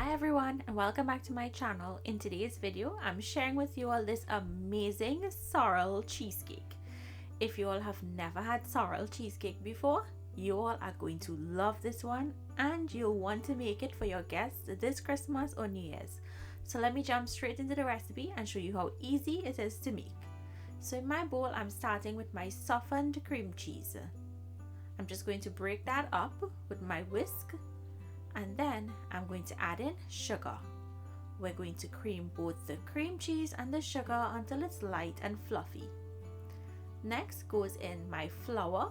Hi everyone and welcome back to my channel. In today's video, I'm sharing with you all this amazing sorrel cheesecake. If you all have never had sorrel cheesecake before, you all are going to love this one and you'll want to make it for your guests this Christmas or New Year's. So let me jump straight into the recipe and show you how easy it is to make. So in my bowl, I'm starting with my softened cream cheese. I'm just going to break that up with my whisk. And then I'm going to add in sugar. We're going to cream both the cream cheese and the sugar until it's light and fluffy. Next goes in my flour.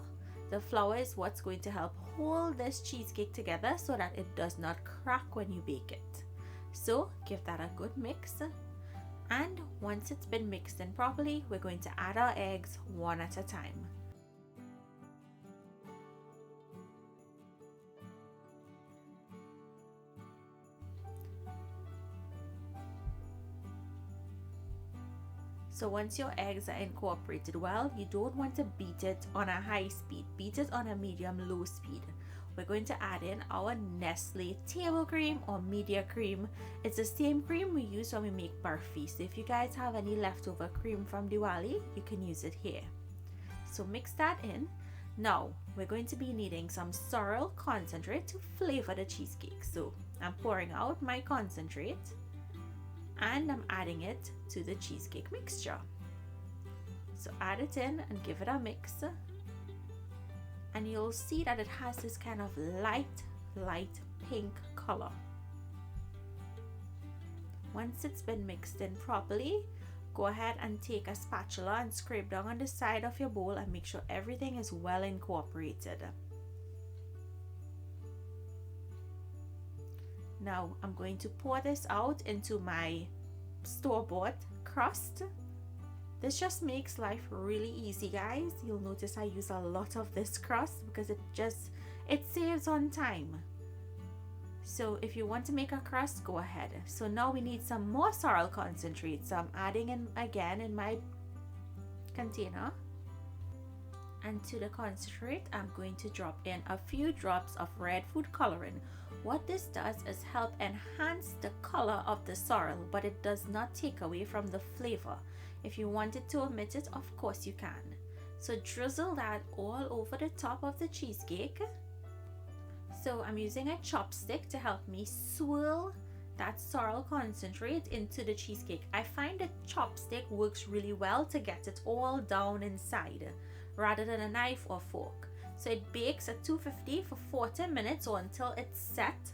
The flour is what's going to help hold this cheesecake together so that it does not crack when you bake it. So give that a good mix. And once it's been mixed in properly, we're going to add our eggs one at a time. So once your eggs are incorporated well, you don't want to beat it on a high speed. Beat it on a medium-low speed. We're going to add in our Nestle table cream or media cream. It's the same cream we use when we make barfi. So if you guys have any leftover cream from Diwali, you can use it here. So mix that in. Now we're going to be needing some sorrel concentrate to flavor the cheesecake. So I'm pouring out my concentrate. And I'm adding it to the cheesecake mixture. So add it in and give it a mix. And you'll see that it has this kind of light pink color. Once it's been mixed in properly, go ahead and take a spatula and scrape down on the side of your bowl and make sure everything is well incorporated. Now I'm going to pour this out into my store-bought crust. This just makes life really easy, guys. You'll notice I use a lot of this crust because it saves on time. So if you want to make a crust, go ahead. So now we need some more sorrel concentrate. So I'm adding in again in my container. And to the concentrate, I'm going to drop in a few drops of red food coloring. What this does is help enhance the color of the sorrel, but it does not take away from the flavor. If you wanted to omit it, of course you can. So drizzle that all over the top of the cheesecake. So I'm using a chopstick to help me swirl that sorrel concentrate into the cheesecake. I find the chopstick works really well to get it all down inside, rather than a knife or fork. So it bakes at 250 for 40 minutes or until it's set.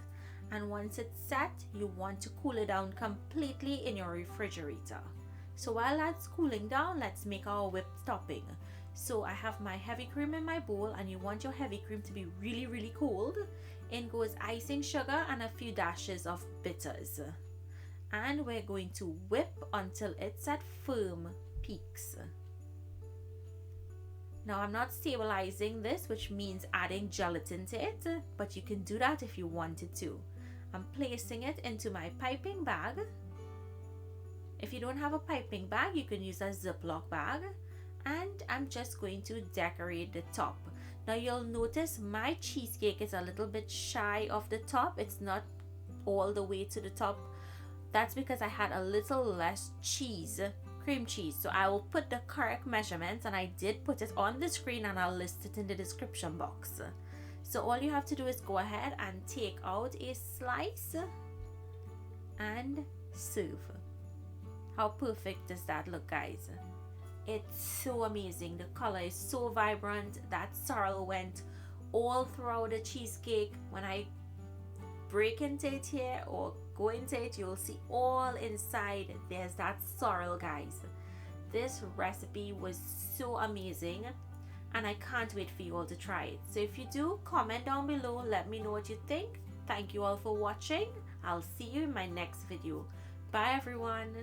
And once it's set, you want to cool it down completely in your refrigerator. So while that's cooling down, let's make our whipped topping. So I have my heavy cream in my bowl, and you want your heavy cream to be really cold. In goes icing sugar and a few dashes of bitters. And we're going to whip until it's at firm peaks. Now I'm not stabilizing this, which means adding gelatin to it, but you can do that if you wanted to. I'm placing it into my piping bag. If you don't have a piping bag, you can use a Ziploc bag. And I'm just going to decorate the top. Now you'll notice my cheesecake is a little bit shy of the top. It's not all the way to the top. That's because I had a little less cream cheese. So I will put the correct measurements, and I did put it on the screen, and I'll list it in the description box. So all you have to do is go ahead and take out a slice and serve. How perfect does that look, guys? It's so amazing. The color is so vibrant. That sorrel went all throughout the cheesecake. When I break into it here or go into it, you'll see all inside there's that sorrel, guys. This recipe was so amazing, and I can't wait for you all to try it. So if you do, comment down below, let me know what you think. Thank you all for watching. I'll see you in my next video. Bye everyone.